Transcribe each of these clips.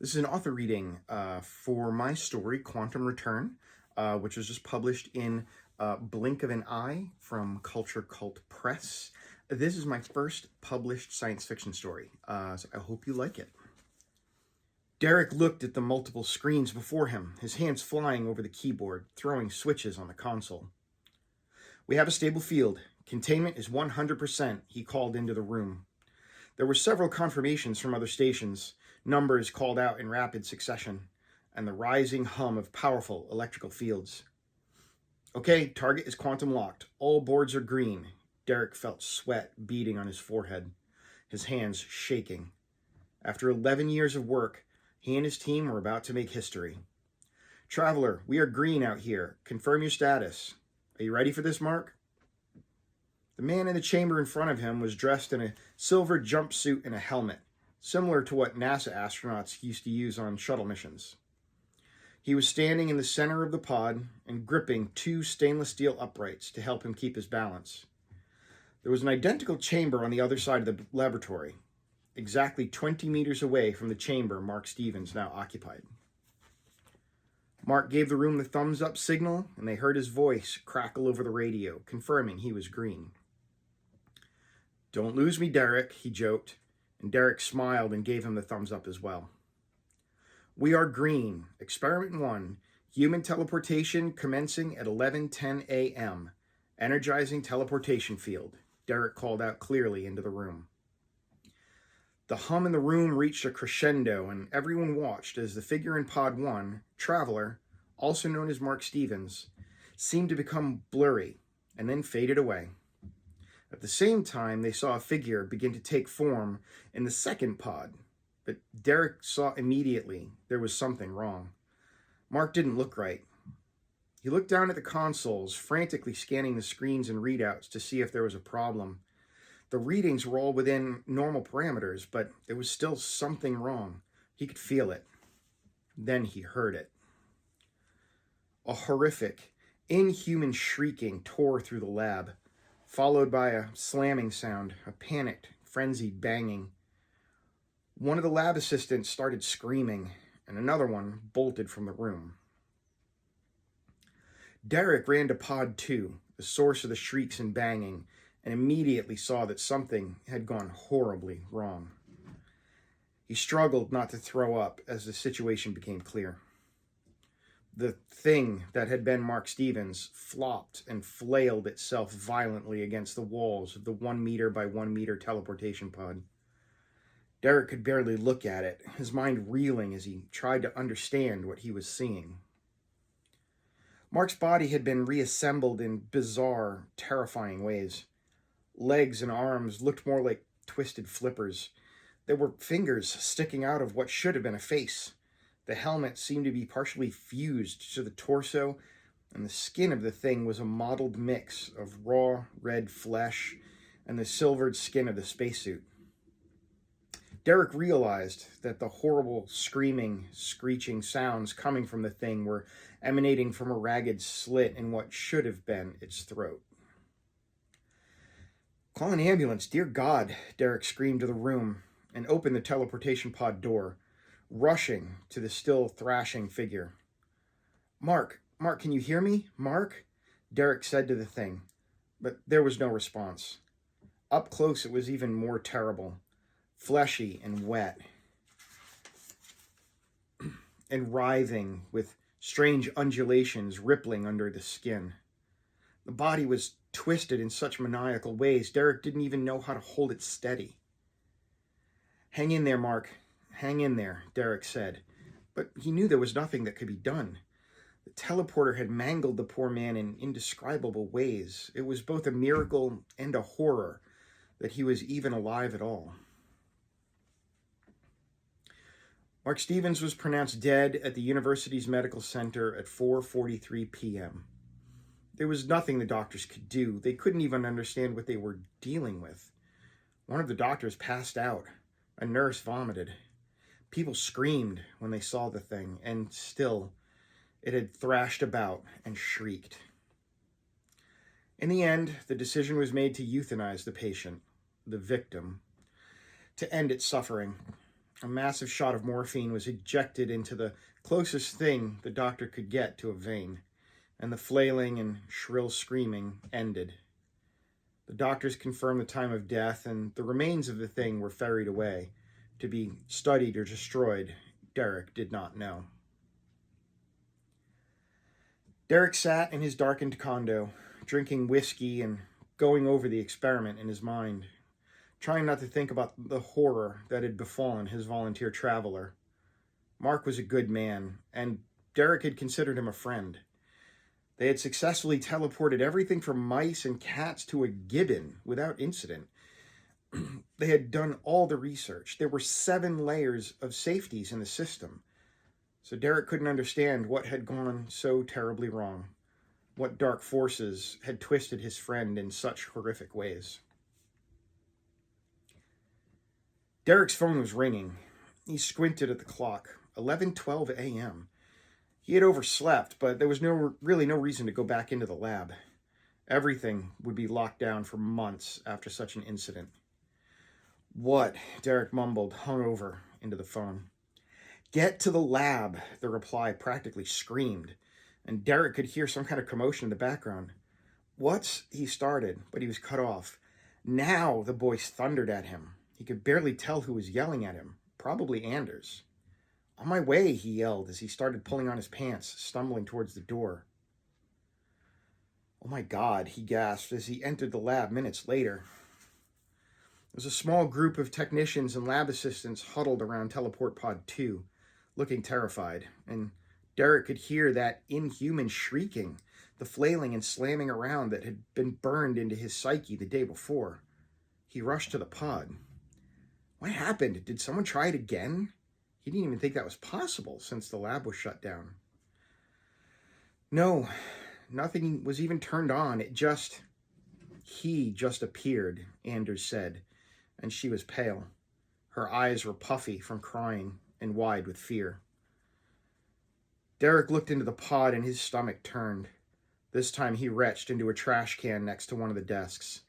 This is an author reading for my story, Quantum Return, which was just published in Blink of an Eye from CultureCult Press. This is my first published science fiction story, so I hope you like it. Derek looked at the multiple screens before him, his hands flying over the keyboard, throwing switches on the console. "We have a stable field. Containment is 100%, he called into the room. There were several confirmations from other stations, numbers called out in rapid succession, and the rising hum of powerful electrical fields. "Okay, target is quantum locked. All boards are green." Derek felt sweat beading on his forehead, his hands shaking. After 11 years of work, he and his team were about to make history. "Traveler, we are green out here. Confirm your status. Are you ready for this, Mark?" The man in the chamber in front of him was dressed in a silver jumpsuit and a helmet, similar to what NASA astronauts used to use on shuttle missions. He was standing in the center of the pod and gripping two stainless steel uprights to help him keep his balance. There was an identical chamber on the other side of the laboratory, exactly 20 meters away from the chamber Mark Stevens now occupied. Mark gave the room the thumbs up signal, and they heard his voice crackle over the radio, confirming he was green. "Don't lose me, Derek," he joked, and Derek smiled and gave him the thumbs up as well. "We are green. Experiment 1. Human teleportation commencing at 11:10 a.m. Energizing teleportation field," Derek called out clearly into the room. The hum in the room reached a crescendo, and everyone watched as the figure in Pod 1, Traveler, also known as Mark Stevens, seemed to become blurry and then faded away. At the same time, they saw a figure begin to take form in the second pod, but Derek saw immediately there was something wrong. Mark didn't look right. He looked down at the consoles, frantically scanning the screens and readouts to see if there was a problem. The readings were all within normal parameters, but there was still something wrong. He could feel it. Then he heard it. A horrific, inhuman shrieking tore through the lab, followed by a slamming sound, a panicked, frenzied banging. One of the lab assistants started screaming, and another one bolted from the room. Derek ran to Pod 2, the source of the shrieks and banging, and immediately saw that something had gone horribly wrong. He struggled not to throw up as the situation became clear. The thing that had been Mark Stevens flopped and flailed itself violently against the walls of the 1 meter by 1 meter teleportation pod. Derek could barely look at it, his mind reeling as he tried to understand what he was seeing. Mark's body had been reassembled in bizarre, terrifying ways. Legs and arms looked more like twisted flippers. There were fingers sticking out of what should have been a face. The helmet seemed to be partially fused to the torso, and the skin of the thing was a mottled mix of raw red flesh and the silvered skin of the spacesuit. Derek realized that the horrible screaming, screeching sounds coming from the thing were emanating from a ragged slit in what should have been its throat. "Call an ambulance, dear God," Derek screamed to the room and opened the teleportation pod door, rushing to the still thrashing figure. Mark, can you hear me? Mark?" Derek said to the thing, but there was no response. Up close, it was even more terrible, fleshy and wet, and writhing with strange undulations rippling under the skin. The body was twisted in such maniacal ways, Derek didn't even know how to hold it steady. "Hang in there, Mark. Hang in there," Derek said, but he knew there was nothing that could be done. The teleporter had mangled the poor man in indescribable ways. It was both a miracle and a horror that he was even alive at all. Mark Stevens was pronounced dead at the university's medical center at 4:43 p.m. There was nothing the doctors could do. They couldn't even understand what they were dealing with. One of the doctors passed out. A nurse vomited. People screamed when they saw the thing, and still, it had thrashed about and shrieked. In the end, the decision was made to euthanize the patient, the victim, to end its suffering. A massive shot of morphine was ejected into the closest thing the doctor could get to a vein, and the flailing and shrill screaming ended. The doctors confirmed the time of death, and the remains of the thing were ferried away to be studied or destroyed. Derek did not know. Derek sat in his darkened condo, drinking whiskey and going over the experiment in his mind, trying not to think about the horror that had befallen his volunteer traveler. Mark was a good man, and Derek had considered him a friend. They had successfully teleported everything from mice and cats to a gibbon without incident. They had done all the research. There were 7 layers of safeties in the system. So Derek couldn't understand what had gone so terribly wrong, what dark forces had twisted his friend in such horrific ways. Derek's phone was ringing. He squinted at the clock. 11:12 a.m. He had overslept, but there was really no reason to go back into the lab. Everything would be locked down for months after such an incident. What? Derek mumbled, hungover, into the phone. Get to the lab, the reply practically screamed, and Derek could hear some kind of commotion in the background. What's? He started, but he was cut off. Now, the voice thundered at him. He could barely tell who was yelling at him. Probably Anders. On my way, he yelled as he started pulling on his pants, stumbling towards the door. Oh my God, he gasped as he entered the lab minutes later. There was a small group of technicians and lab assistants huddled around Teleport Pod 2, looking terrified, and Derek could hear that inhuman shrieking, the flailing and slamming around that had been burned into his psyche the day before. He rushed to the pod. What happened? Did someone try it again? He didn't even think that was possible since the lab was shut down. No, nothing was even turned on. He just appeared, Anders said, and she was pale. Her eyes were puffy from crying and wide with fear. Derek looked into the pod and his stomach turned. This time he retched into a trash can next to one of the desks.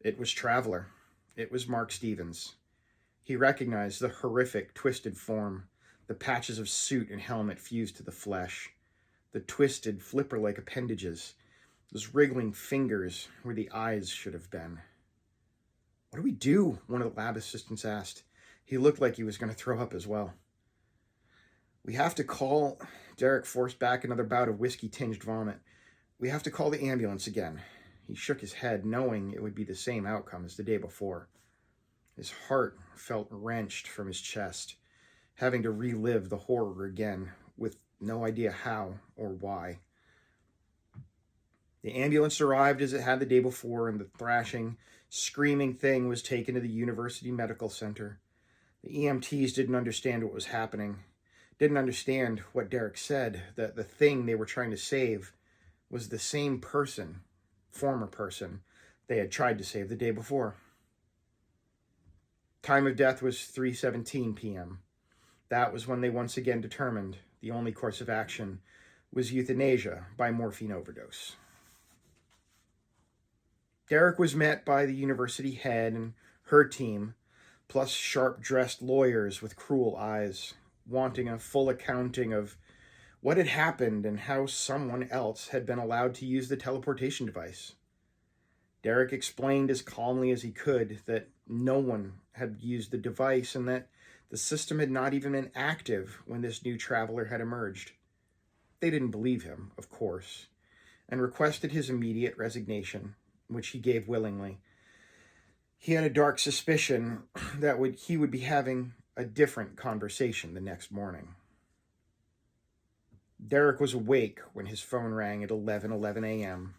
It was Traveler. It was Mark Stevens. He recognized the horrific, twisted form, the patches of suit and helmet fused to the flesh, the twisted, flipper-like appendages, those wriggling fingers where the eyes should have been. What do we do? One of the lab assistants asked. He looked like he was going to throw up as well. We have to call... Derek forced back another bout of whiskey-tinged vomit. We have to call the ambulance again. He shook his head, knowing it would be the same outcome as the day before. His heart felt wrenched from his chest, having to relive the horror again, with no idea how or why. The ambulance arrived as it had the day before, and the thrashing, screaming thing was taken to the University Medical Center. The EMTs didn't understand what was happening, didn't understand what Derek said, that the thing they were trying to save was the same person, former person, they had tried to save the day before. Time of death was 3:17 p.m. That was when they once again determined the only course of action was euthanasia by morphine overdose. Derek was met by the university head and her team, plus sharp-dressed lawyers with cruel eyes, wanting a full accounting of what had happened and how someone else had been allowed to use the teleportation device. Derek explained as calmly as he could that no one had used the device and that the system had not even been active when this new traveler had emerged. They didn't believe him, of course, and requested his immediate resignation, which he gave willingly. He had a dark suspicion that he would be having a different conversation the next morning. Derek was awake when his phone rang at 11:11 a.m.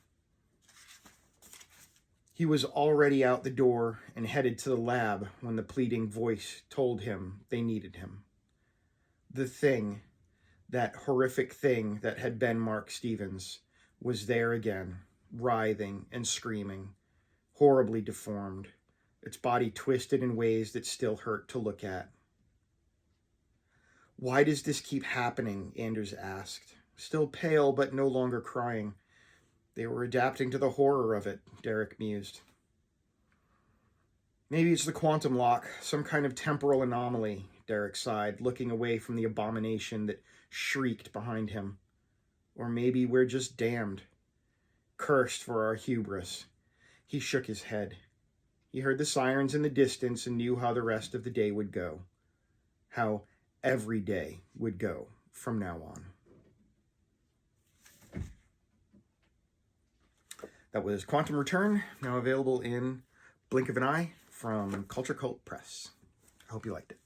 He was already out the door and headed to the lab when the pleading voice told him they needed him. The thing, that horrific thing that had been Mark Stevens, was there again, writhing and screaming, horribly deformed, its body twisted in ways that still hurt to look at. Why does this keep happening? Anders asked, still pale but no longer crying. They were adapting to the horror of it, Derek mused. Maybe it's the quantum lock, some kind of temporal anomaly, Derek sighed, looking away from the abomination that shrieked behind him. Or maybe we're just damned. Cursed for our hubris. He shook his head. He heard the sirens in the distance and knew how the rest of the day would go. How every day would go from now on. That was Quantum Return, now available in blink of an eye from CultureCult Press. I hope you liked it.